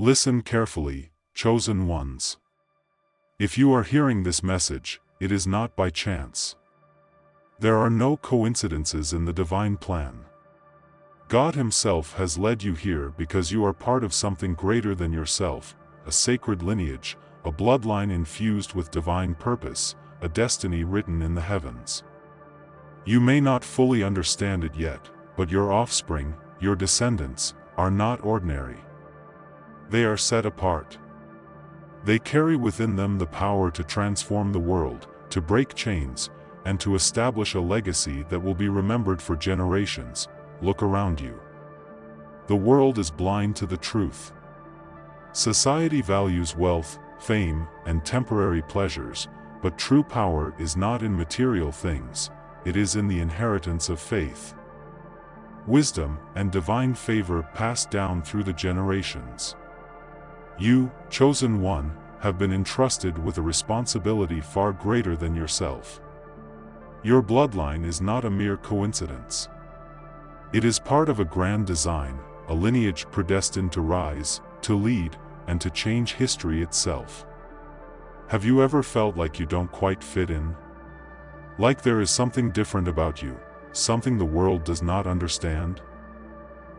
Listen carefully, chosen ones. If you are hearing this message, it is not by chance. There are no coincidences in the divine plan. God Himself has led you here because you are part of something greater than yourself, a sacred lineage, a bloodline infused with divine purpose, a destiny written in the heavens. You may not fully understand it yet, but your offspring, your descendants, are not ordinary. They are set apart. They carry within them the power to transform the world, to break chains, and to establish a legacy that will be remembered for generations. Look around you. The world is blind to the truth. Society values wealth, fame, and temporary pleasures, but true power is not in material things, it is in the inheritance of faith. Wisdom and divine favor passed down through the generations. You, chosen one, have been entrusted with a responsibility far greater than yourself. Your bloodline is not a mere coincidence. It is part of a grand design, a lineage predestined to rise, to lead, and to change history itself. Have you ever felt like you don't quite fit in? Like there is something different about you, something the world does not understand?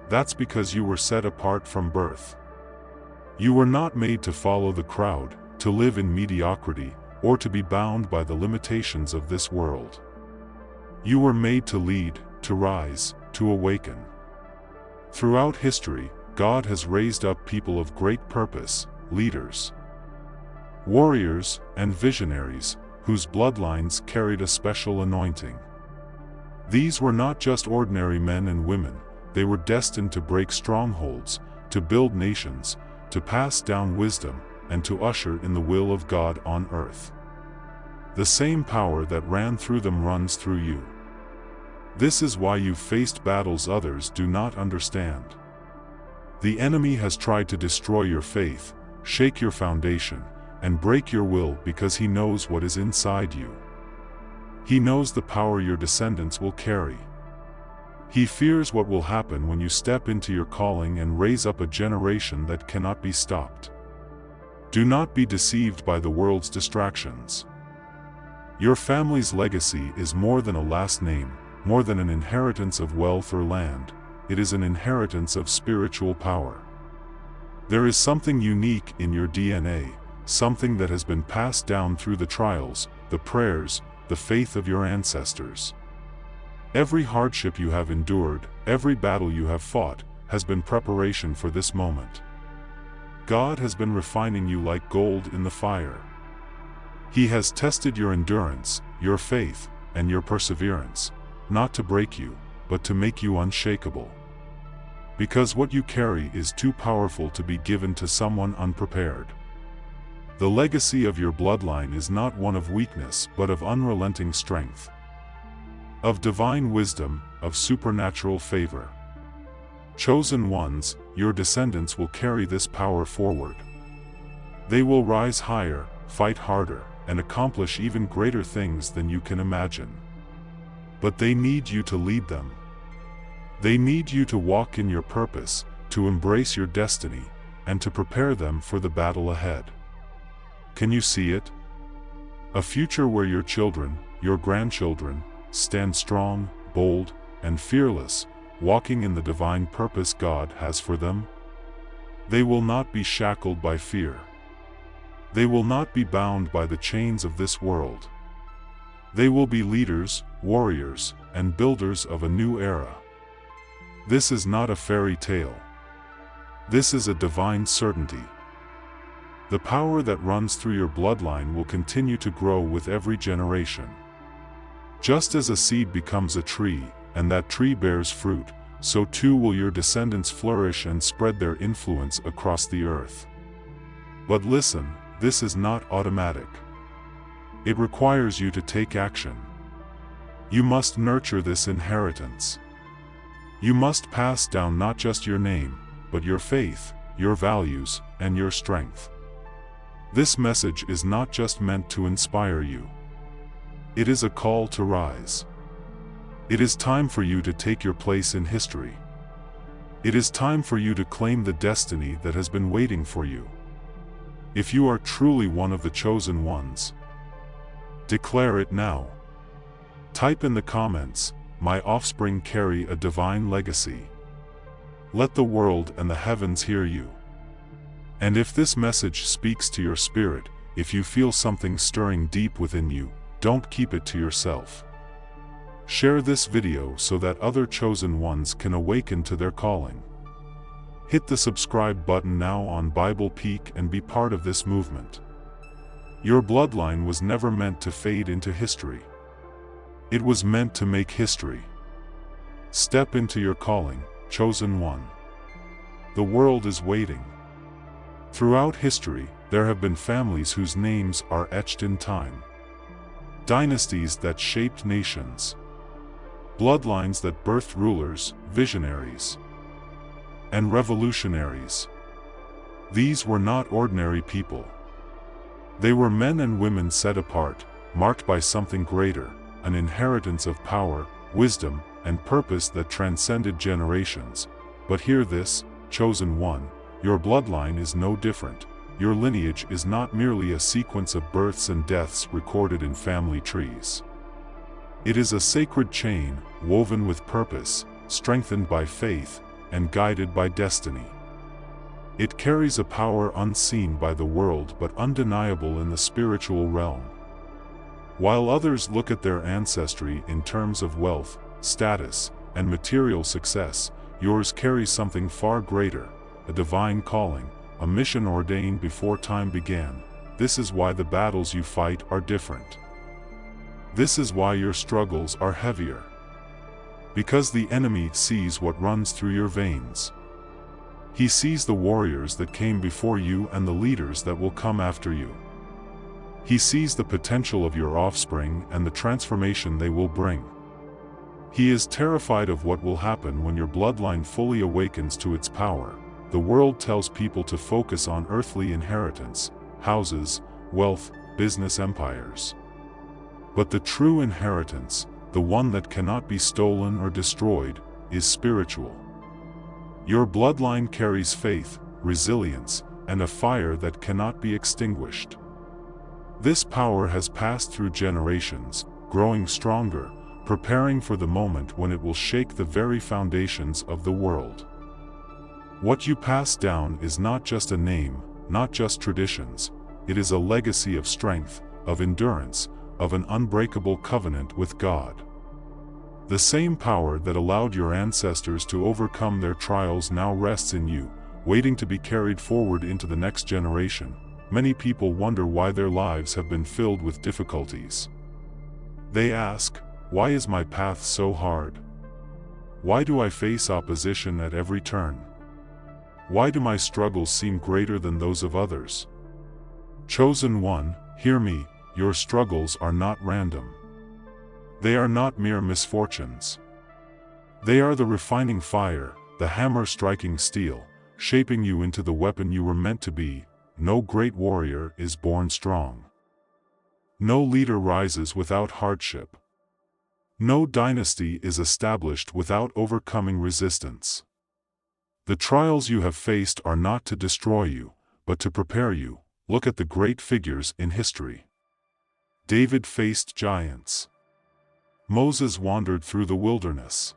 That's because you were set apart from birth. You were not made to follow the crowd, to live in mediocrity, or to be bound by the limitations of this world. You were made to lead, to rise, to awaken. Throughout history, God has raised up people of great purpose, leaders, warriors, and visionaries, whose bloodlines carried a special anointing. These were not just ordinary men and women, they were destined to break strongholds, to build nations, to pass down wisdom, and to usher in the will of God on earth. The same power that ran through them runs through you. This is why you've faced battles others do not understand. The enemy has tried to destroy your faith, shake your foundation, and break your will because he knows what is inside you. He knows the power your descendants will carry. He fears what will happen when you step into your calling and raise up a generation that cannot be stopped. Do not be deceived by the world's distractions. Your family's legacy is more than a last name, more than an inheritance of wealth or land. It is an inheritance of spiritual power. There is something unique in your DNA, something that has been passed down through the trials, the prayers, the faith of your ancestors. Every hardship you have endured, every battle you have fought, has been preparation for this moment. God has been refining you like gold in the fire. He has tested your endurance, your faith, and your perseverance, not to break you, but to make you unshakable. Because what you carry is too powerful to be given to someone unprepared. The legacy of your bloodline is not one of weakness but of unrelenting strength, of divine wisdom, of supernatural favor. Chosen ones, your descendants will carry this power forward. They will rise higher, fight harder, and accomplish even greater things than you can imagine. But they need you to lead them. They need you to walk in your purpose, to embrace your destiny, and to prepare them for the battle ahead. Can you see it? A future where your children, your grandchildren, stand strong, bold, and fearless, walking in the divine purpose God has for them? They will not be shackled by fear. They will not be bound by the chains of this world. They will be leaders, warriors, and builders of a new era. This is not a fairy tale. This is a divine certainty. The power that runs through your bloodline will continue to grow with every generation. Just as a seed becomes a tree, and that tree bears fruit, so too will your descendants flourish and spread their influence across the earth. But listen, this is not automatic. It requires you to take action. You must nurture this inheritance. You must pass down not just your name, but your faith, your values, and your strength. This message is not just meant to inspire you. It is a call to rise. It is time for you to take your place in history. It is time for you to claim the destiny that has been waiting for you. If you are truly one of the chosen ones, declare it now. Type in the comments, "My offspring carry a divine legacy." Let the world and the heavens hear you. And if this message speaks to your spirit, if you feel something stirring deep within you, don't keep it to yourself. Share this video so that other chosen ones can awaken to their calling. Hit the subscribe button now on Bible Peak and be part of this movement. Your bloodline was never meant to fade into history. It was meant to make history. Step into your calling, chosen one. The world is waiting. Throughout history, there have been families whose names are etched in time. Dynasties that shaped nations. Bloodlines that birthed rulers, visionaries, and revolutionaries. These were not ordinary people. They were men and women set apart, marked by something greater, an inheritance of power, wisdom, and purpose that transcended generations. But hear this, chosen one, your bloodline is no different. Your lineage is not merely a sequence of births and deaths recorded in family trees. It is a sacred chain, woven with purpose, strengthened by faith, and guided by destiny. It carries a power unseen by the world but undeniable in the spiritual realm. While others look at their ancestry in terms of wealth, status, and material success, yours carries something far greater, a divine calling, a mission ordained before time began. This is why the battles you fight are different. This is why your struggles are heavier. Because the enemy sees what runs through your veins. He sees the warriors that came before you and the leaders that will come after you. He sees the potential of your offspring and the transformation they will bring. He is terrified of what will happen when your bloodline fully awakens to its power. The world tells people to focus on earthly inheritance, houses, wealth, business empires. But the true inheritance, the one that cannot be stolen or destroyed, is spiritual. Your bloodline carries faith, resilience, and a fire that cannot be extinguished. This power has passed through generations, growing stronger, preparing for the moment when it will shake the very foundations of the world. What you pass down is not just a name, not just traditions. It is a legacy of strength, of endurance, of an unbreakable covenant with God. The same power that allowed your ancestors to overcome their trials now rests in you, waiting to be carried forward into the next generation. Many people wonder why their lives have been filled with difficulties. They ask, why is my path so hard? Why do I face opposition at every turn? Why do my struggles seem greater than those of others? Chosen one, hear me, your struggles are not random. They are not mere misfortunes. They are the refining fire, the hammer striking steel, shaping you into the weapon you were meant to be. No great warrior is born strong. No leader rises without hardship. No dynasty is established without overcoming resistance. The trials you have faced are not to destroy you, but to prepare you. Look at the great figures in history. David faced giants. Moses wandered through the wilderness.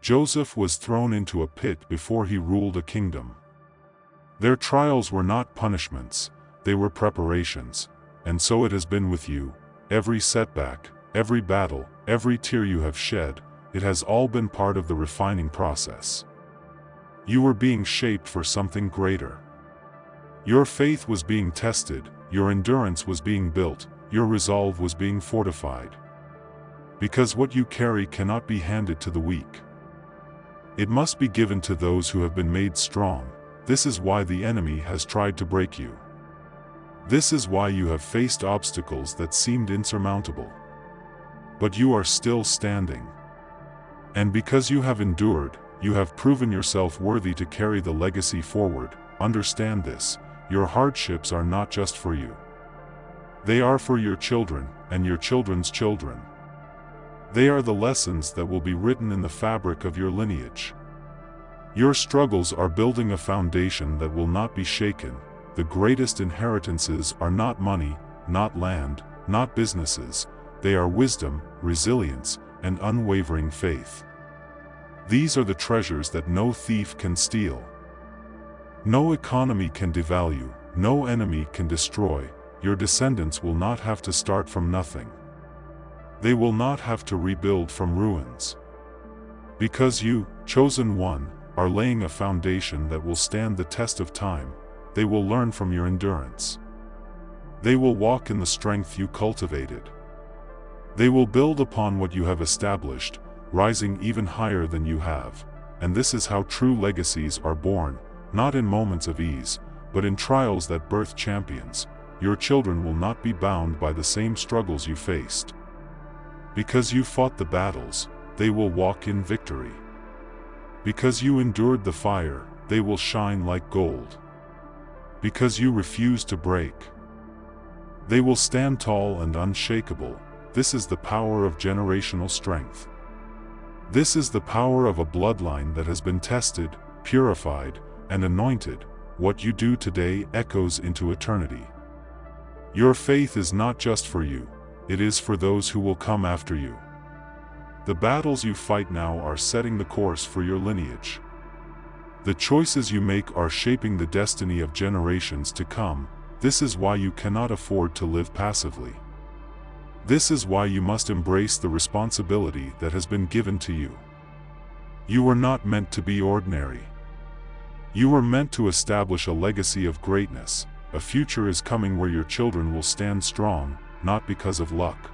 Joseph was thrown into a pit before he ruled a kingdom. Their trials were not punishments, they were preparations, and so it has been with you. Every setback, every battle, every tear you have shed, it has all been part of the refining process. You were being shaped for something greater. Your faith was being tested, your endurance was being built, your resolve was being fortified. Because what you carry cannot be handed to the weak. It must be given to those who have been made strong. This is why the enemy has tried to break you. This is why you have faced obstacles that seemed insurmountable. But you are still standing. And because you have endured, you have proven yourself worthy to carry the legacy forward. Understand this, your hardships are not just for you. They are for your children, and your children's children. They are the lessons that will be written in the fabric of your lineage. Your struggles are building a foundation that will not be shaken. The greatest inheritances are not money, not land, not businesses. They are wisdom, resilience, and unwavering faith. These are the treasures that no thief can steal. No economy can devalue, no enemy can destroy. Your descendants will not have to start from nothing. They will not have to rebuild from ruins. Because you, chosen one, are laying a foundation that will stand the test of time, they will learn from your endurance. They will walk in the strength you cultivated. They will build upon what you have established, rising even higher than you have. And this is how true legacies are born, not in moments of ease, but in trials that birth champions. Your children will not be bound by the same struggles you faced. Because you fought the battles, they will walk in victory. Because you endured the fire, they will shine like gold. Because you refused to break, they will stand tall and unshakable. This is the power of generational strength. This is the power of a bloodline that has been tested, purified, and anointed. What you do today echoes into eternity. Your faith is not just for you, it is for those who will come after you. The battles you fight now are setting the course for your lineage. The choices you make are shaping the destiny of generations to come. This is why you cannot afford to live passively. This is why you must embrace the responsibility that has been given to you. You were not meant to be ordinary. You were meant to establish a legacy of greatness. A future is coming where your children will stand strong, not because of luck,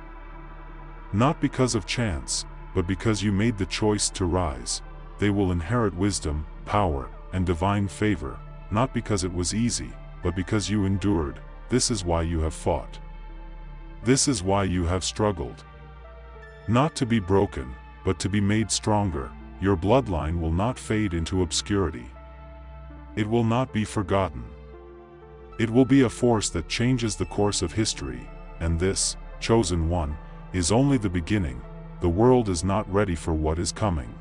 not because of chance, but because you made the choice to rise. They will inherit wisdom, power, and divine favor, not because it was easy, but because you endured. This is why you have fought. This is why you have struggled. Not to be broken, but to be made stronger. Your bloodline will not fade into obscurity. It will not be forgotten. It will be a force that changes the course of history, and this, chosen one, is only the beginning. The world is not ready for what is coming.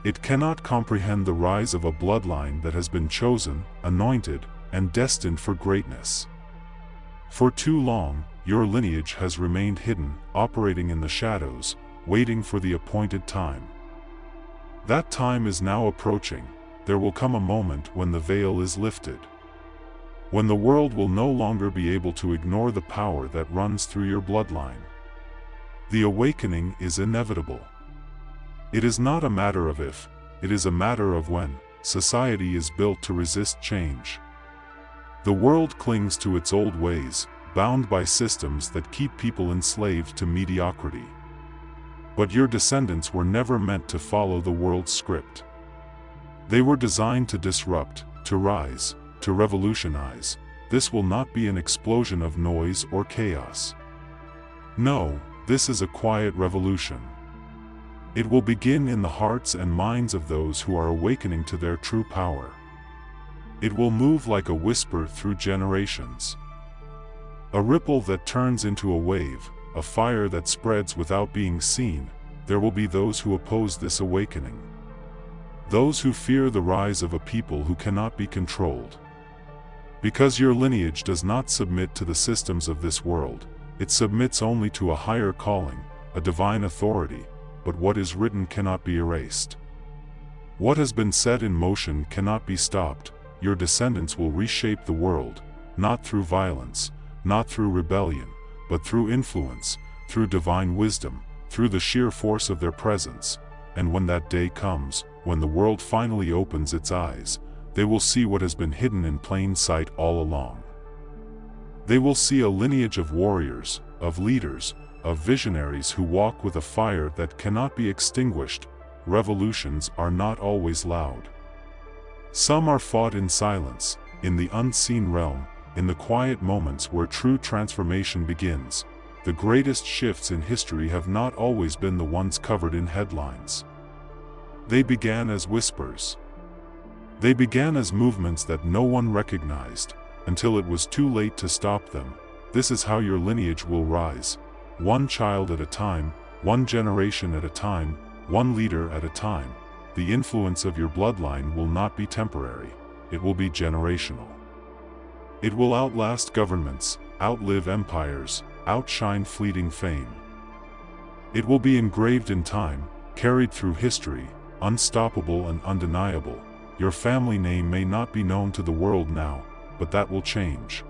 It cannot comprehend the rise of a bloodline that has been chosen, anointed, and destined for greatness. For too long, your lineage has remained hidden, operating in the shadows, waiting for the appointed time. That time is now approaching. There will come a moment when the veil is lifted. When the world will no longer be able to ignore the power that runs through your bloodline. The awakening is inevitable. It is not a matter of if, it is a matter of when. Society is built to resist change. The world clings to its old ways, bound by systems that keep people enslaved to mediocrity. But your descendants were never meant to follow the world's script. They were designed to disrupt, to rise, to revolutionize. This will not be an explosion of noise or chaos. No, this is a quiet revolution. It will begin in the hearts and minds of those who are awakening to their true power. It will move like a whisper through generations. A ripple that turns into a wave, a fire that spreads without being seen. There will be those who oppose this awakening. Those who fear the rise of a people who cannot be controlled. Because your lineage does not submit to the systems of this world, it submits only to a higher calling, a divine authority. But what is written cannot be erased. What has been set in motion cannot be stopped. Your descendants will reshape the world, not through violence, not through rebellion, but through influence, through divine wisdom, through the sheer force of their presence. And when that day comes, when the world finally opens its eyes, they will see what has been hidden in plain sight all along. They will see a lineage of warriors, of leaders, of visionaries who walk with a fire that cannot be extinguished. Revolutions are not always loud. Some are fought in silence, in the unseen realm, in the quiet moments where true transformation begins. The greatest shifts in history have not always been the ones covered in headlines. They began as whispers. They began as movements that no one recognized, until it was too late to stop them. This is how your lineage will rise. One child at a time, one generation at a time, one leader at a time. the influence of your bloodline will not be temporary, it will be generational. It will outlast governments, outlive empires, outshine fleeting fame. It will be engraved in time, carried through history, unstoppable and undeniable. Your family name may not be known to the world now, but that will change.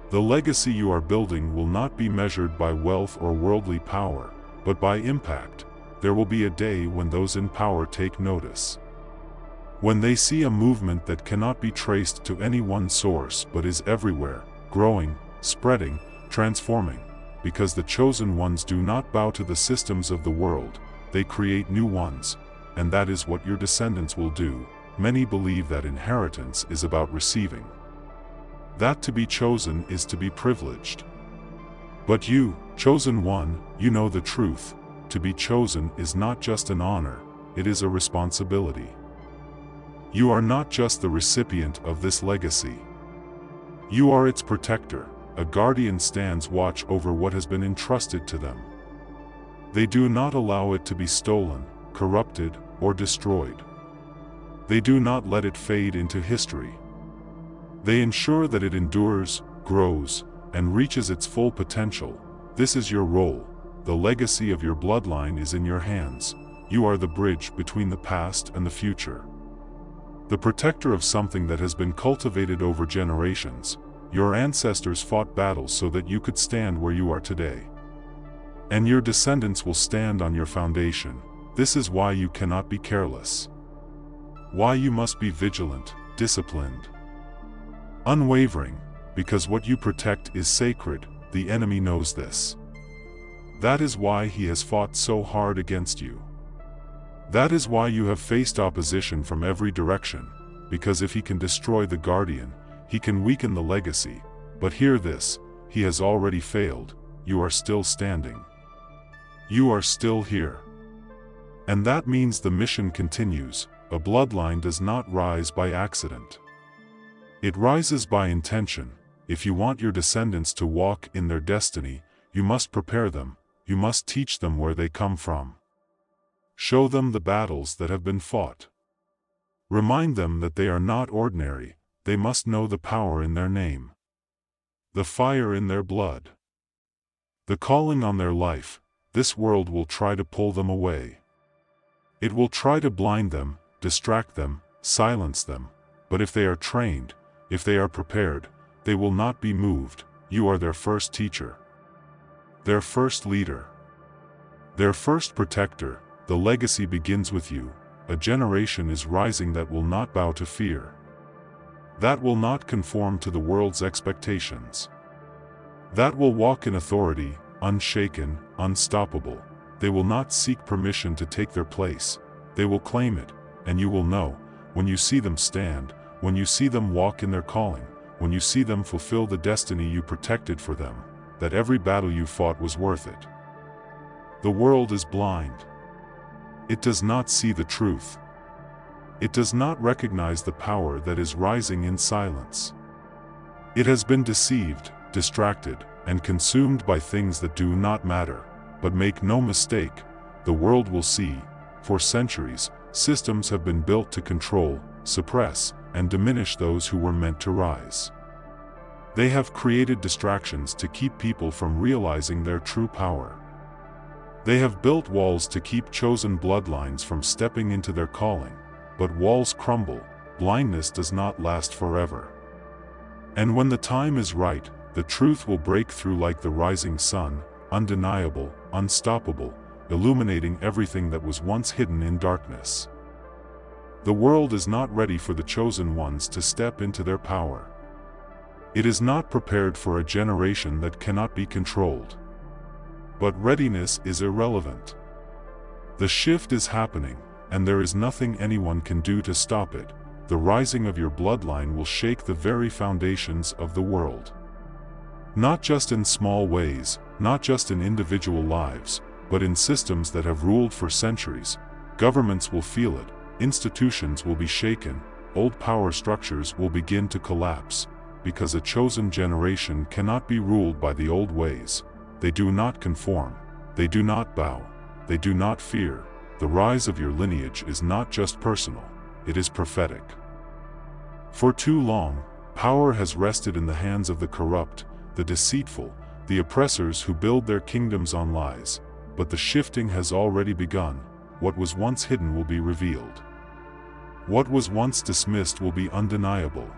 The legacy you are building will not be measured by wealth or worldly power, but by impact. There will be a day when those in power take notice. When they see a movement that cannot be traced to any one source but is everywhere, growing, spreading, transforming. Because the chosen ones do not bow to the systems of the world, they create new ones, and that is what your descendants will do. Many believe that inheritance is about receiving. That to be chosen is to be privileged. But you, chosen one, you know the truth. To be chosen is not just an honor, it is a responsibility. You are not just the recipient of this legacy. You are its protector. A guardian stands watch over what has been entrusted to them. They do not allow it to be stolen, corrupted, or destroyed. They do not let it fade into history. They ensure that it endures, grows, and reaches its full potential. This is your role. The legacy of your bloodline is in your hands. You are the bridge between the past and the future. The protector of something that has been cultivated over generations. Your ancestors fought battles so that you could stand where you are today. And your descendants will stand on your foundation. This is why you cannot be careless. Why you must be vigilant, disciplined, unwavering, because what you protect is sacred. The enemy knows this. That is why he has fought so hard against you. That is why you have faced opposition from every direction, because if he can destroy the guardian, he can weaken the legacy. But hear this, he has already failed. You are still standing. You are still here. And that means the mission continues. A bloodline does not rise by accident. It rises by intention. If you want your descendants to walk in their destiny, you must prepare them. You must teach them where they come from. Show them the battles that have been fought. Remind them that they are not ordinary. They must know the power in their name, the fire in their blood, the calling on their life. This world will try to pull them away. It will try to blind them, distract them, silence them. But if they are trained, if they are prepared, they will not be moved. You are their first teacher, their first leader, their first protector. The legacy begins with you. A generation is rising that will not bow to fear, that will not conform to the world's expectations, that will walk in authority, unshaken, unstoppable. They will not seek permission to take their place. They will claim it, and you will know, when you see them stand, when you see them walk in their calling, when you see them fulfill the destiny you protected for them, that every battle you fought was worth it. The world is blind. It does not see the truth. It does not recognize the power that is rising in silence. It has been deceived, distracted, and consumed by things that do not matter. But make no mistake, the world will see. For centuries, systems have been built to control, suppress, and diminish those who were meant to rise. They have created distractions to keep people from realizing their true power. They have built walls to keep chosen bloodlines from stepping into their calling. But walls crumble. Blindness does not last forever. And when the time is right, the truth will break through like the rising sun, undeniable, unstoppable, illuminating everything that was once hidden in darkness. The world is not ready for the chosen ones to step into their power. It is not prepared for a generation that cannot be controlled. But readiness is irrelevant. The shift is happening, and there is nothing anyone can do to stop it. The rising of your bloodline will shake the very foundations of the world. Not just in small ways, not just in individual lives, but in systems that have ruled for centuries. Governments will feel it, institutions will be shaken, old power structures will begin to collapse, because a chosen generation cannot be ruled by the old ways. They do not conform, they do not bow, they do not fear, the rise of your lineage is not just personal, it is prophetic. For too long, power has rested in the hands of the corrupt, the deceitful, the oppressors who build their kingdoms on lies, but the shifting has already begun. What was once hidden will be revealed. What was once dismissed will be undeniable.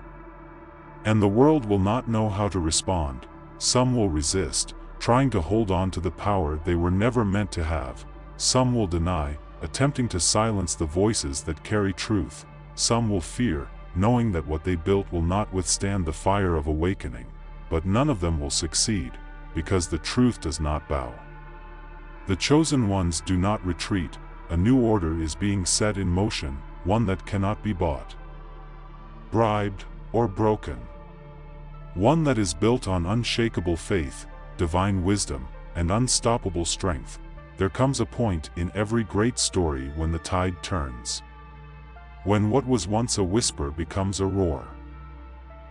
And the world will not know how to respond. Some will resist, trying to hold on to the power they were never meant to have. Some will deny, attempting to silence the voices that carry truth. Some will fear, knowing that what they built will not withstand the fire of awakening. But none of them will succeed, because the truth does not bow. The chosen ones do not retreat. A new order is being set in motion, one that cannot be bought, bribed, or broken. One that is built on unshakable faith, divine wisdom, and unstoppable strength. There comes a point in every great story when the tide turns. When what was once a whisper becomes a roar.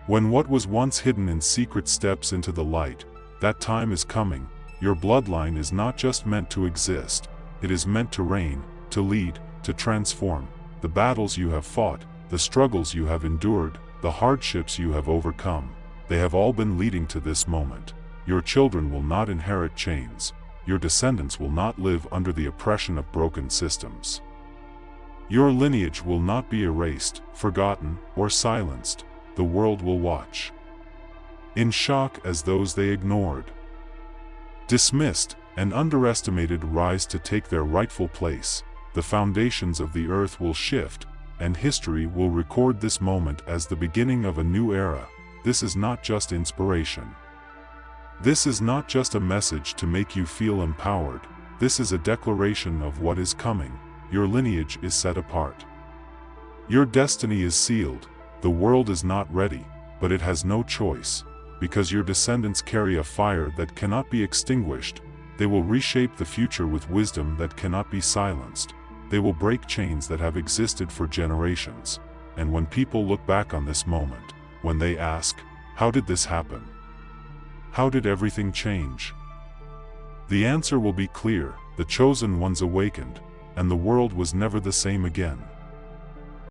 When what was once hidden in secret steps into the light. That time is coming. Your bloodline is not just meant to exist, it is meant to reign, to lead, to transform. The battles you have fought, the struggles you have endured, the hardships you have overcome, they have all been leading to this moment. Your children will not inherit chains. Your descendants will not live under the oppression of broken systems. Your lineage will not be erased, forgotten, or silenced. The world will watch in shock as those they ignored, dismissed, and underestimated rise to take their rightful place. The foundations of the earth will shift, and history will record this moment as the beginning of a new era. This is not just inspiration. This is not just a message to make you feel empowered. This is a declaration of what is coming. Your lineage is set apart. Your destiny is sealed. The world is not ready, but it has no choice, because your descendants carry a fire that cannot be extinguished. They will reshape the future with wisdom that cannot be silenced. They will break chains that have existed for generations. And when people look back on this moment, when they ask, how did this happen? How did everything change? The answer will be clear. The chosen ones awakened, and the world was never the same again.